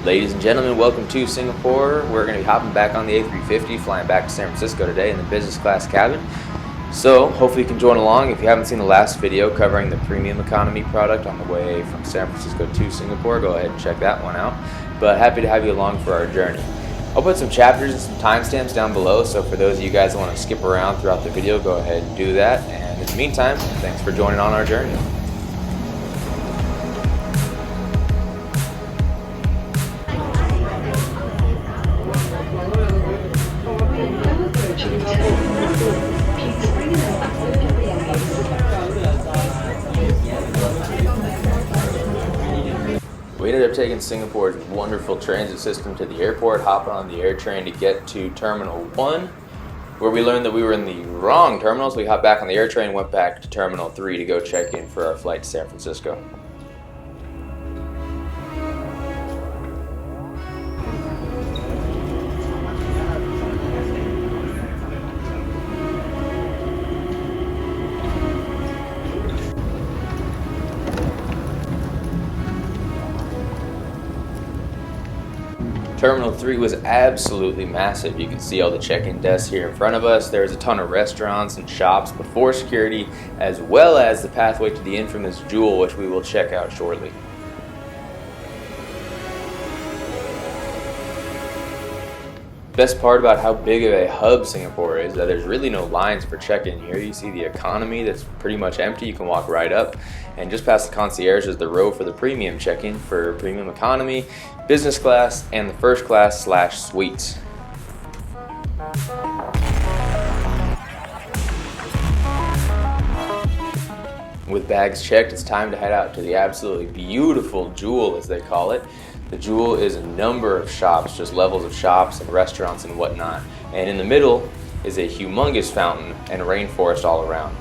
Ladies and gentlemen, welcome to Singapore. We're going to be hopping back on the A350, flying back to San Francisco today in the business class cabin. So hopefully you can join along. If you haven't seen the last video covering the premium economy product on the way from San Francisco to Singapore, go ahead and check that one out. But happy to have you along for our journey. I'll put some chapters and some timestamps down below, so for those of you guys that want to skip around throughout the video, go ahead and do that. And in the meantime, thanks for joining on our journey. We ended up taking Singapore's wonderful transit system to the airport, hopping on the air train to get to Terminal 1, where we learned that we were in the wrong terminal, so we hopped back on the air train and went back to Terminal 3 to go check in for our flight to San Francisco. Terminal 3 was absolutely massive. You can see all the check-in desks here in front of us. There's a ton of restaurants and shops before security, as well as the pathway to the infamous Jewel, which we will check out shortly. Best part about how big of a hub Singapore is that there's really no lines for check-in here. You see the economy that's pretty much empty. You can walk right up, and just past the concierge is the row for the premium check-in for premium economy, business class, and the first class / suites. With bags checked, it's time to head out to the absolutely beautiful Jewel, as they call it. The Jewel is a number of shops, just levels of shops and restaurants and whatnot. And in the middle is a humongous fountain and rainforest all around.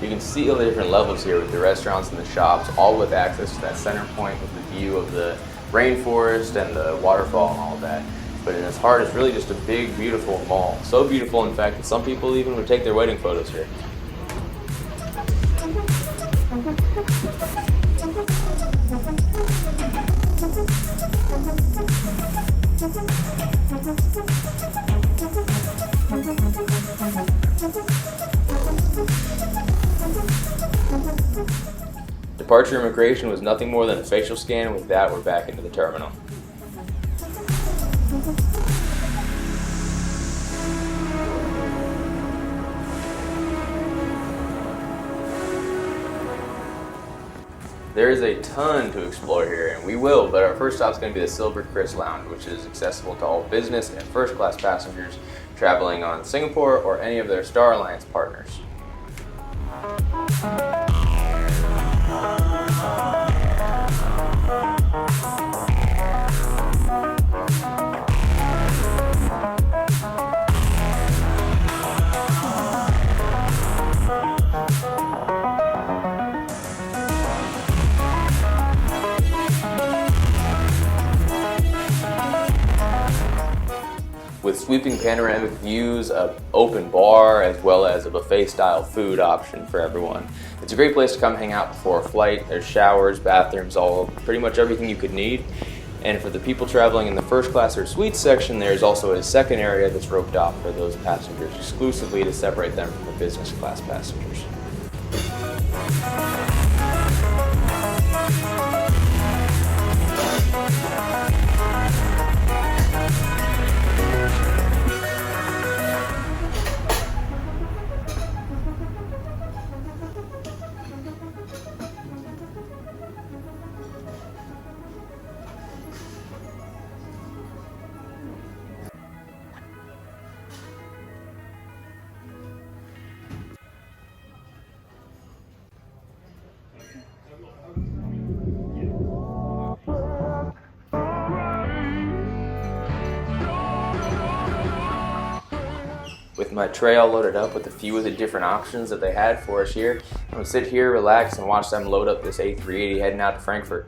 You can see all the different levels here with the restaurants and the shops, all with access to that center point with the view of the rainforest and the waterfall and all of that. But in its heart, it's really just a big, beautiful mall. So beautiful, in fact, that some people even would take their wedding photos here. Departure immigration was nothing more than a facial scan, and with that, we're back into the terminal. There is a ton to explore here, and we will, but our first stop is going to be the SilverKris Lounge, which is accessible to all business and first class passengers traveling on Singapore or any of their Star Alliance partners. With sweeping panoramic views, an open bar, as well as a buffet-style food option for everyone. It's a great place to come hang out before a flight. There's showers, bathrooms, pretty much everything you could need. And for the people traveling in the first class or suite section, there's also a second area that's roped off for those passengers exclusively to separate them from the business class passengers. with my tray all loaded up with a few of the different options that they had for us here. I'm gonna sit here, relax, and watch them load up this A380 heading out to Frankfurt.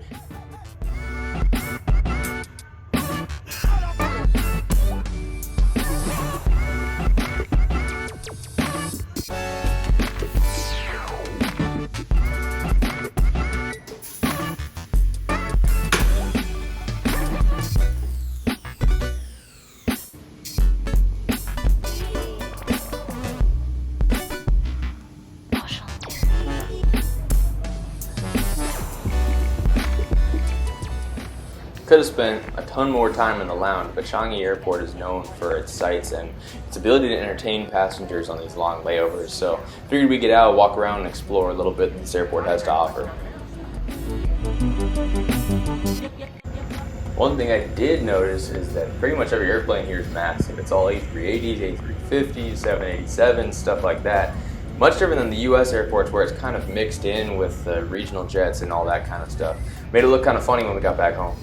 Could have spent a ton more time in the lounge, but Changi Airport is known for its sights and its ability to entertain passengers on these long layovers. So figured we'd get out, walk around, and explore a little bit that this airport has to offer. One thing I did notice is that pretty much every airplane here is massive. It's all A380s, A350s, 787s, stuff like that. Much different than the US airports where it's kind of mixed in with regional jets and all that kind of stuff. Made it look kind of funny when we got back home.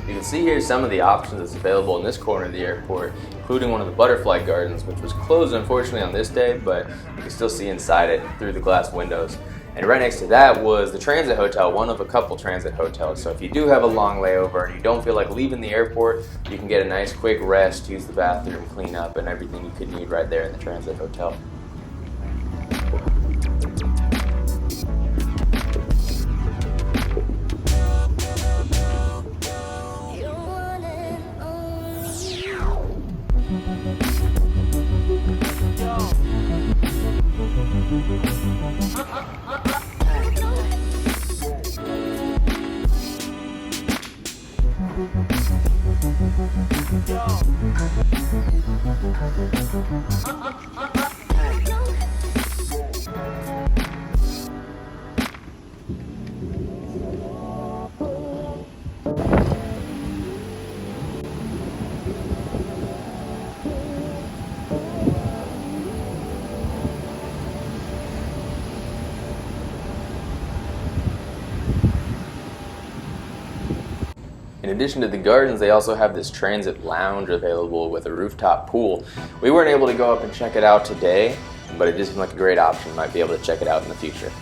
You can see here some of the options that's available in this corner of the airport, including one of the butterfly gardens, which was closed unfortunately on this day, but you can still see inside it through the glass windows. And right next to that was the transit hotel, one of a couple transit hotels. So if you do have a long layover and you don't feel like leaving the airport, you can get a nice quick rest, use the bathroom, clean up, and everything you could need right there in the transit hotel. In addition to the gardens, they also have this transit lounge available with a rooftop pool. We weren't able to go up and check it out today, but it just seemed like a great option. Might be able to check it out in the future.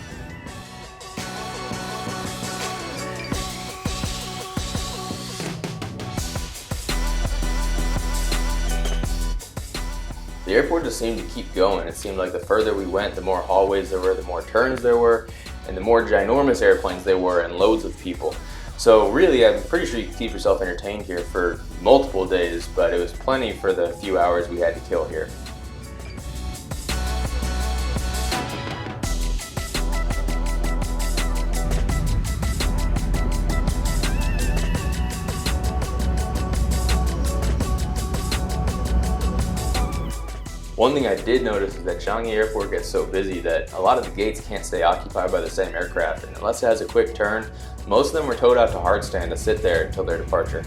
The airport just seemed to keep going. It seemed like the further we went, the more hallways there were, the more turns there were, and the more ginormous airplanes there were and loads of people. So really, I'm pretty sure you can keep yourself entertained here for multiple days, but it was plenty for the few hours we had to kill here. One thing I did notice is that Changi Airport gets so busy that a lot of the gates can't stay occupied by the same aircraft, and unless it has a quick turn, most of them were towed out to hardstand to sit there until their departure.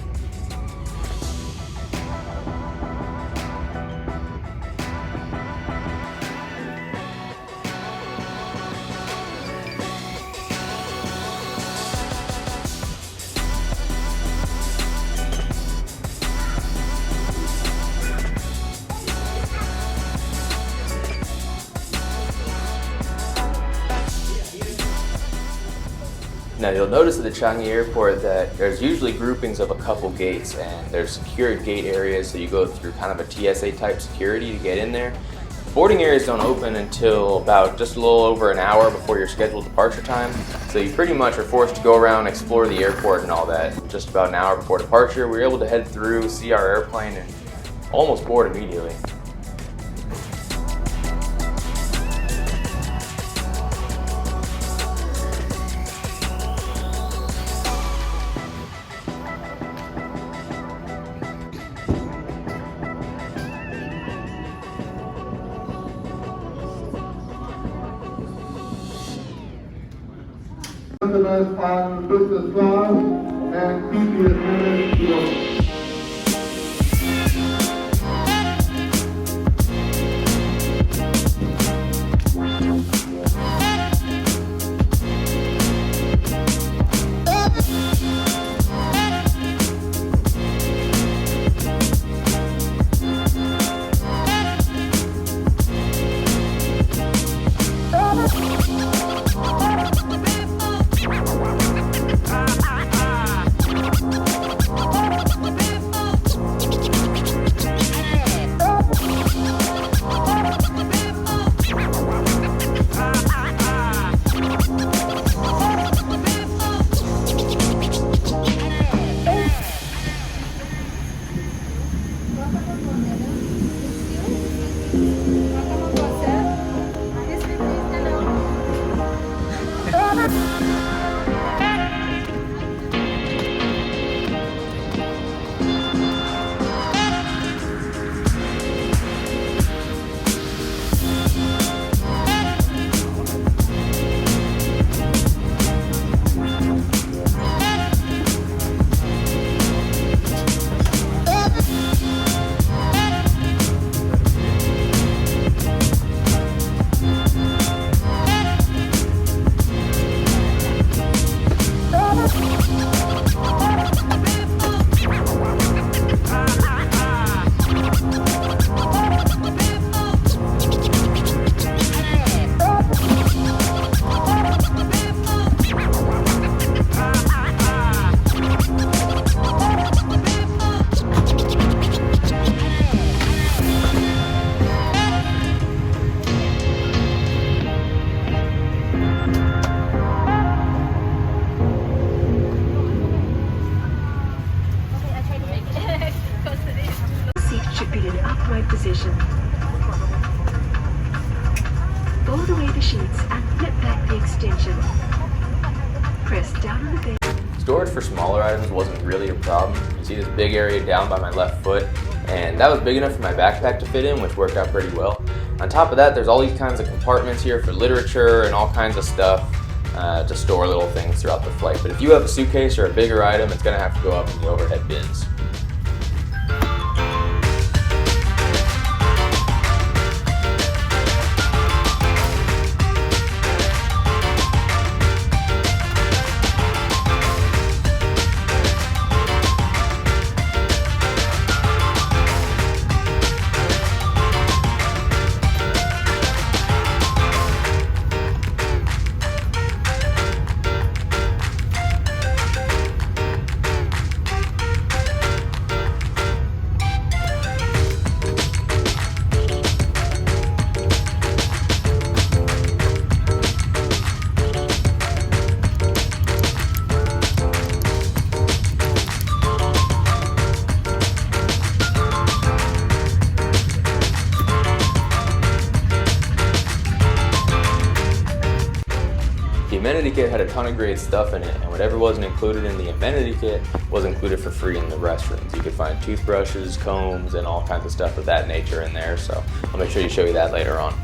Now you'll notice at the Changi Airport that there's usually groupings of a couple gates, and there's secured gate areas, so you go through kind of a TSA type security to get in there. The boarding areas don't open until about just a little over an hour before your scheduled departure time, so you pretty much are forced to go around, explore the airport and all that. Just about an hour before departure, we were able to head through, see our airplane, and almost board immediately. customers on business class and previous minutes below. Position. Fold away the sheets and flip back the extension. Press down on the base. Storage for smaller items wasn't really a problem. You see this big area down by my left foot, and that was big enough for my backpack to fit in, which worked out pretty well. On top of that, there's all these kinds of compartments here for literature and all kinds of stuff to store little things throughout the flight. But if you have a suitcase or a bigger item, it's going to have to go up in the overhead bins. The amenity kit had a ton of great stuff in it, and whatever wasn't included in the amenity kit was included for free in the restrooms. You could find toothbrushes, combs, and all kinds of stuff of that nature in there, so I'll make sure to show you that later on.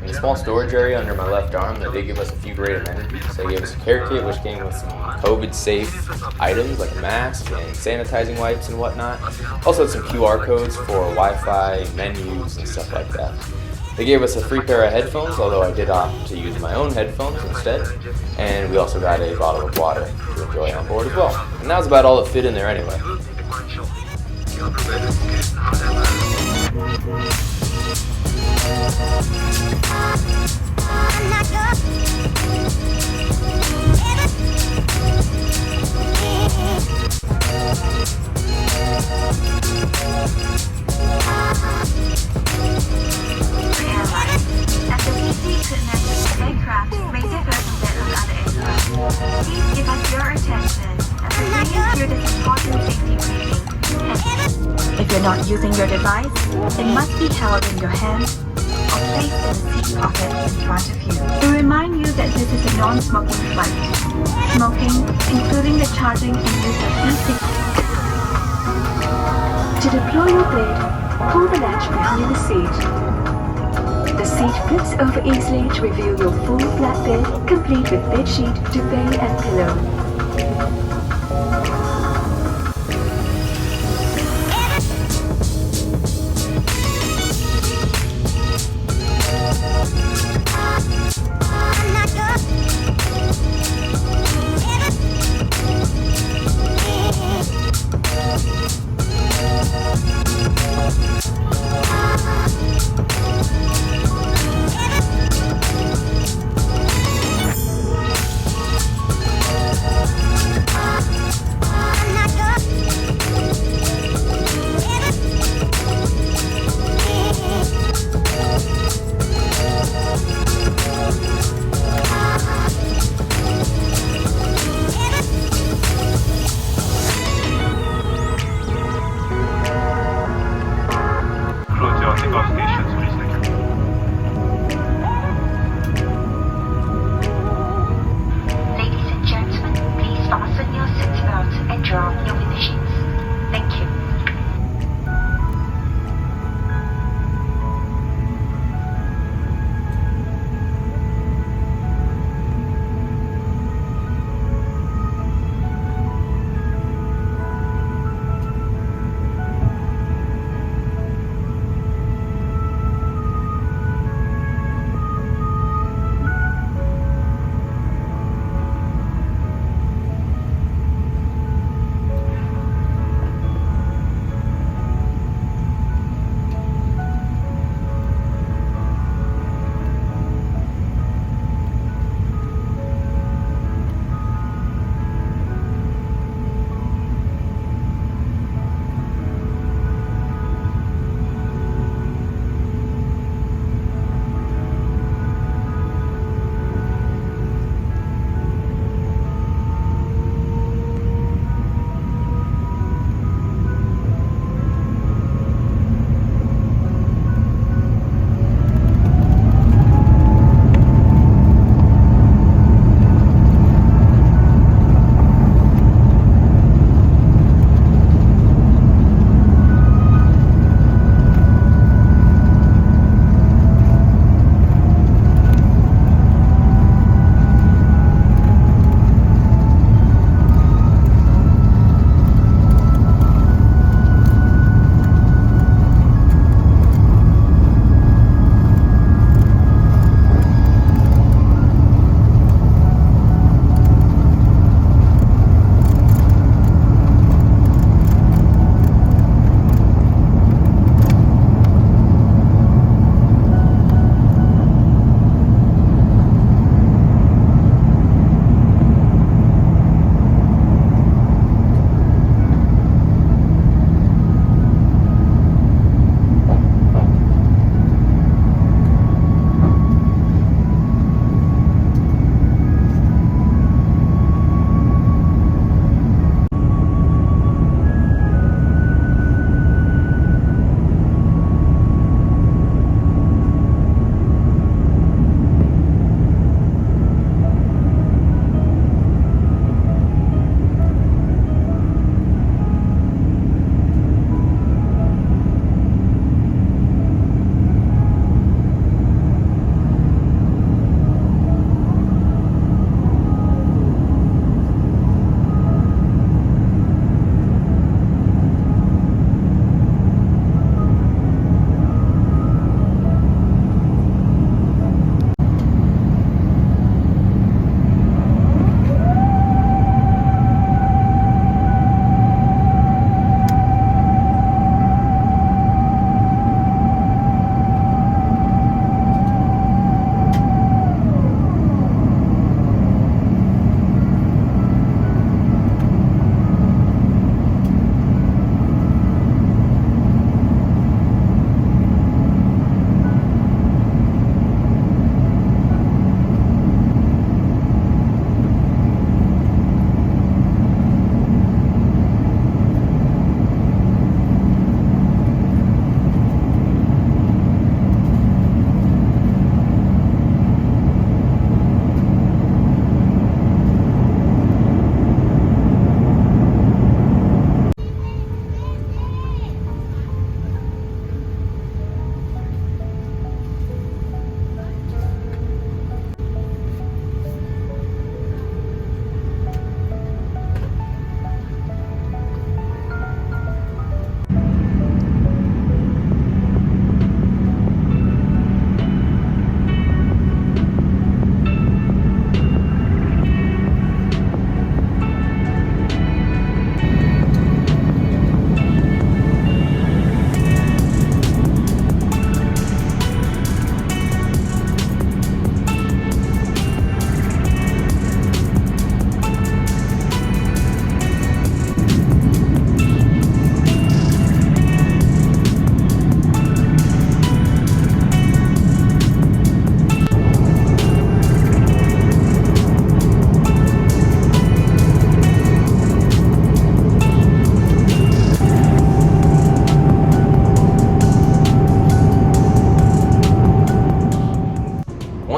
In the small storage area under my left arm, they did give us a few great amenities. They gave us a care kit, which came with some COVID-safe items like a mask and sanitizing wipes and whatnot. Also had some QR codes for Wi-Fi, menus, and stuff like that. They gave us a free pair of headphones, although I did opt to use my own headphones instead. And we also got a bottle of water to enjoy on board as well. And that was about all that fit in there anyway. using your device, it must be held in your hand or placed in the seat pocket in front of you. We remind you that this is a non-smoking flight. Smoking, including the charging and use of e-cigarettes. To deploy your bed, pull the latch behind the seat. The seat flips over easily to reveal your full flat bed, complete with bedsheet, duvet, and pillow.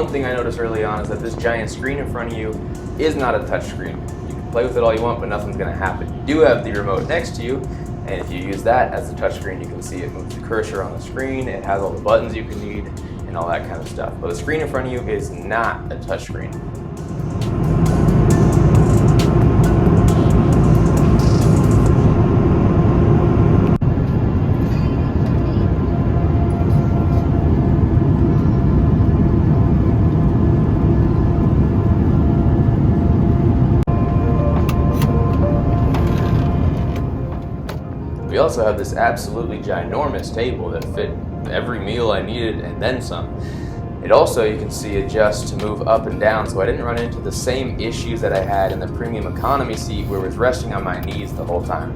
one thing I noticed early on is that this giant screen in front of you is not a touch screen. You can play with it all you want, but nothing's going to happen. You do have the remote next to you, and if you use that as a touch screen, you can see it moves the cursor on the screen, it has all the buttons you can need, and all that kind of stuff. But the screen in front of you is not a touch screen. We also have this absolutely ginormous table that fit every meal I needed and then some. It also, you can see, adjusts to move up and down, so I didn't run into the same issues that I had in the premium economy seat where it was resting on my knees the whole time.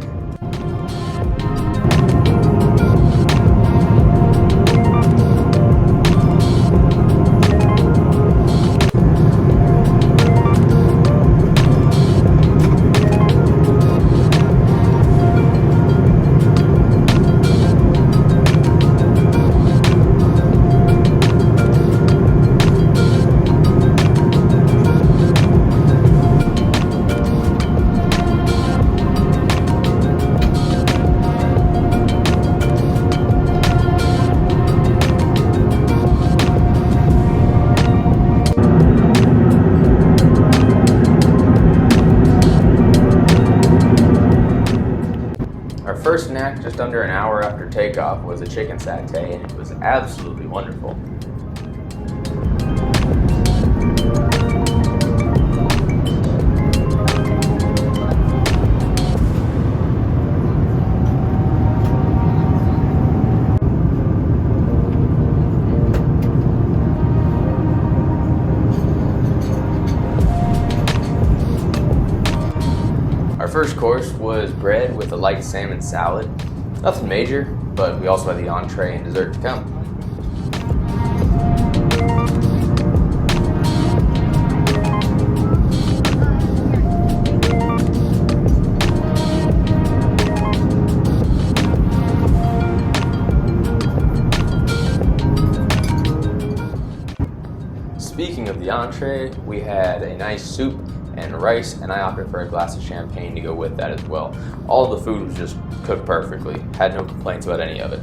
Our first snack just under an hour after takeoff was a chicken satay, and it was absolutely wonderful. Our first course was bread with a light salmon salad. Nothing major, but we also had the entree and dessert to come. Speaking of the entree, we had a nice soup and rice, and I opted for a glass of champagne to go with that as well. All the food was just cooked perfectly. Had no complaints about any of it.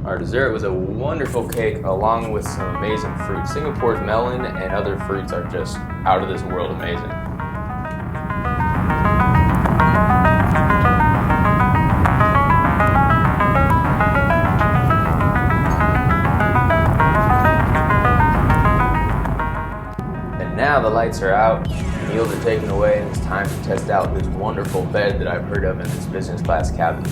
Our dessert was a wonderful cake along with some amazing fruit. Singapore's melon and other fruits are just out of this world amazing. Now the lights are out, meals are taken away, and it's time to test out this wonderful bed that I've heard of in this business class cabin.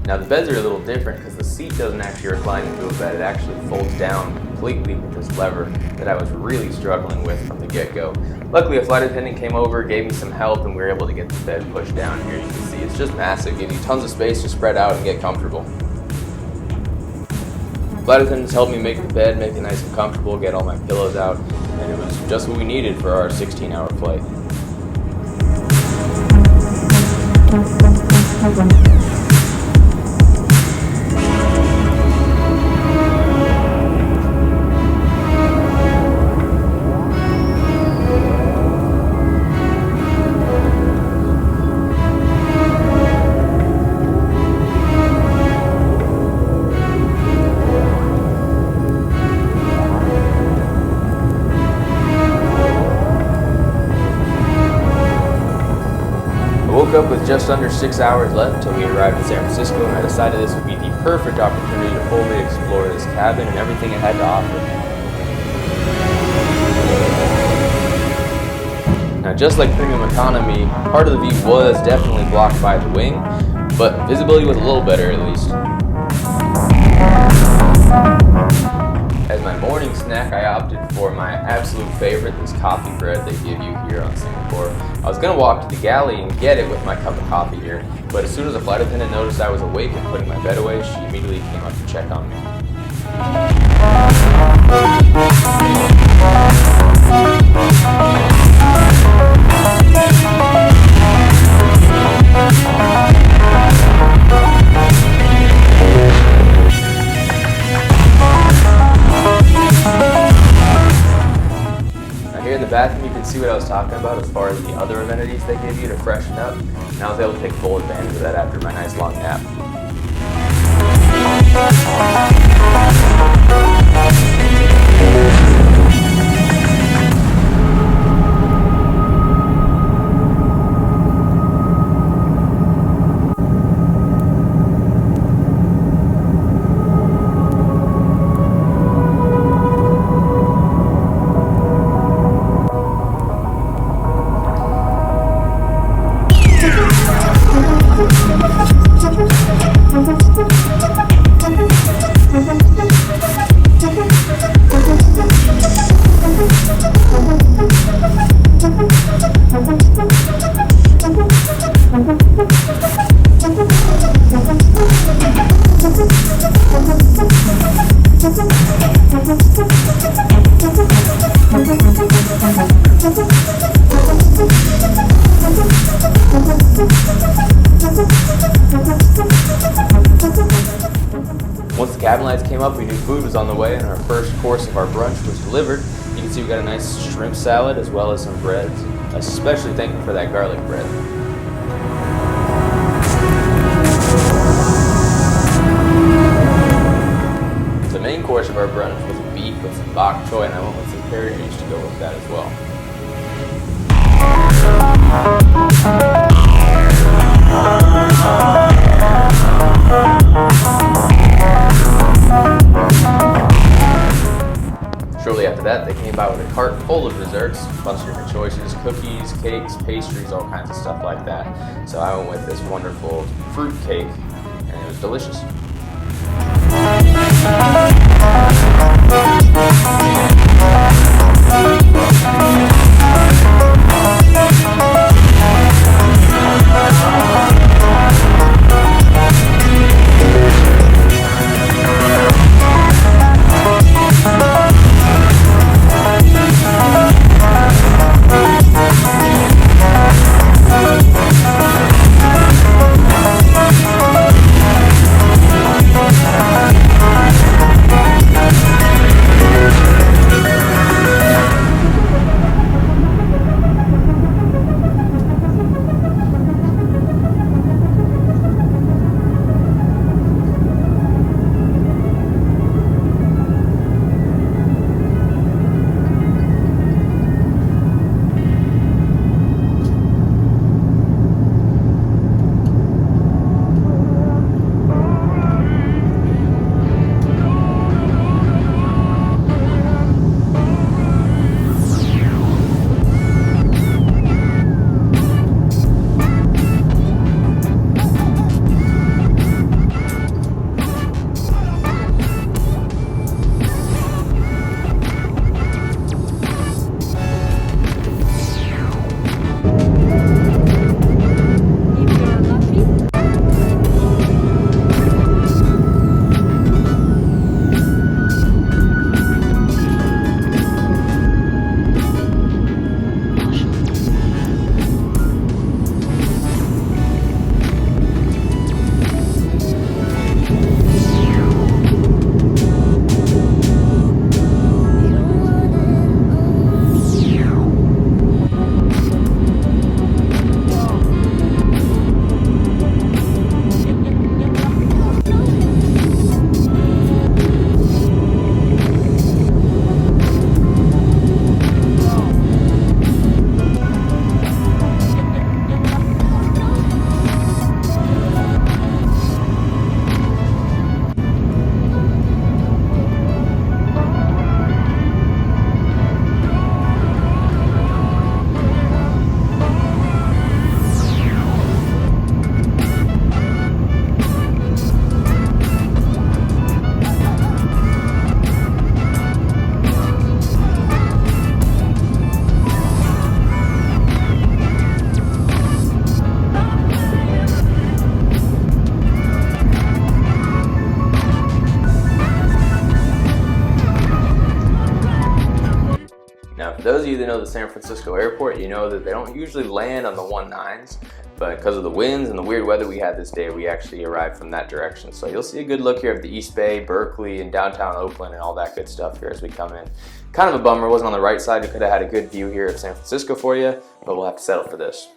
Now the beds are a little different because the seat doesn't actually recline into a bed, it actually folds down completely with this lever that I was really struggling with from the get-go. Luckily a flight attendant came over, gave me some help, and we were able to get the bed pushed down here. You can see it's just massive, gives you tons of space to spread out and get comfortable. Flight attendants helped me make the bed, make it nice and comfortable, get all my pillows out, and it was just what we needed for our 16-hour flight. I woke up with just under 6 hours left until we arrived in San Francisco, and I decided this would be the perfect opportunity to fully explore this cabin and everything it had to offer. Now just like premium economy, part of the view was definitely blocked by the wing, but visibility was a little better at least. As my morning snack, I opted for my absolute favorite, this coffee bread they give you here on Singapore. I was going to walk to the galley and get it with my cup of coffee here, but as soon as the flight attendant noticed I was awake and putting my bed away, she immediately came up to check on me. out as far as the other amenities they give you to freshen up, and I was able to take full advantage of that after my nice long nap. Once the cabin lights came up, we knew food was on the way, and our first course of our brunch was delivered. You can see we got a nice shrimp salad as well as some breads. Especially thankful for that garlic bread. The main course of our brunch was beef with some bok choy, and I went with some carrot juice to go with that as well. Shortly after that, they came by with a cart full of desserts, a bunch of different choices, cookies, cakes, pastries, all kinds of stuff like that. So I went with this wonderful fruit cake, and it was delicious. Now, for those of you that know the San Francisco airport, you know that they don't usually land on the 19s. but because of the winds and the weird weather we had this day, we actually arrived from that direction. So you'll see a good look here of the East Bay, Berkeley, and downtown Oakland and all that good stuff here as we come in. Kind of a bummer, it wasn't on the right side. We could have had a good view here of San Francisco for you, but we'll have to settle for this.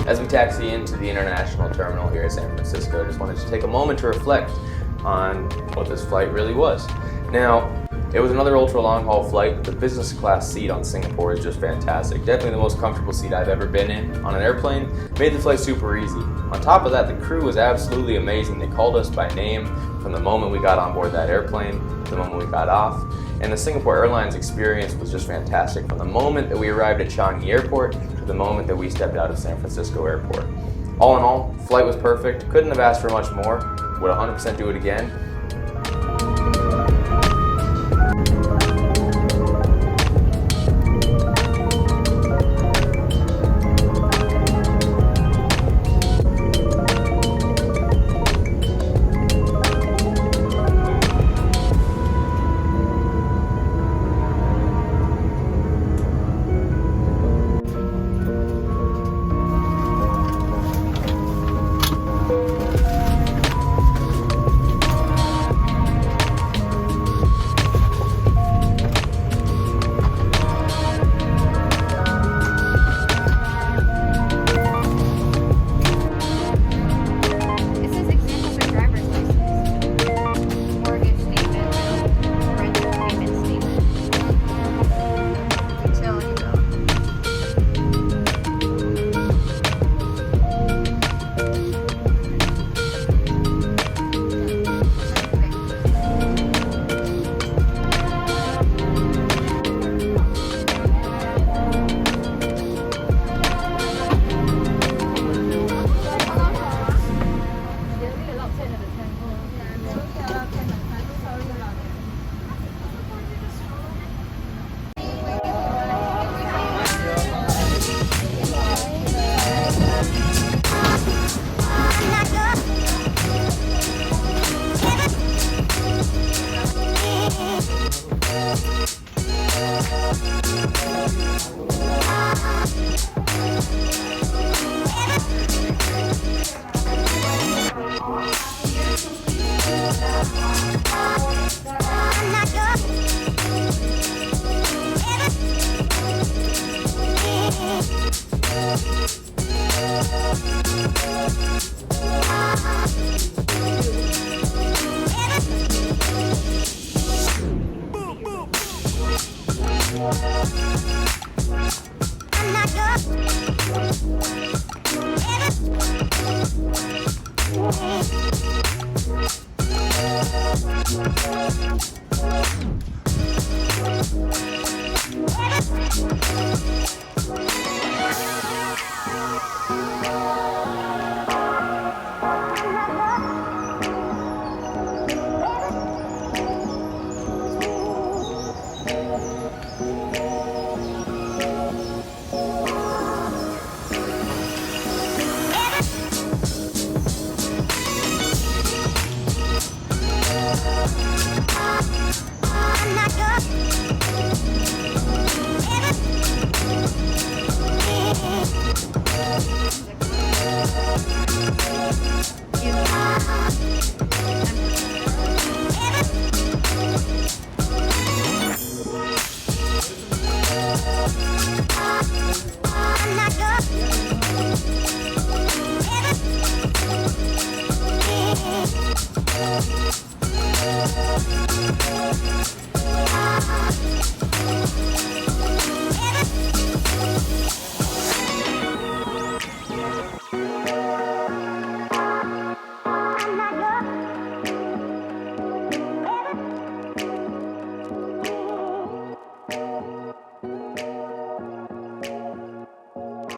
As we taxi into the international terminal here at San Francisco, I just wanted to take a moment to reflect on what this flight really was. Now, it was another ultra long haul flight, but the business class seat on Singapore is just fantastic. Definitely the most comfortable seat I've ever been in on an airplane. Made the flight super easy. On top of that, the crew was absolutely amazing. They called us by name from the moment we got on board that airplane to the moment we got off. And the Singapore Airlines experience was just fantastic from the moment that we arrived at Changi Airport to the moment that we stepped out of San Francisco Airport. All in all, flight was perfect. Couldn't have asked for much more. Would 100% do it again.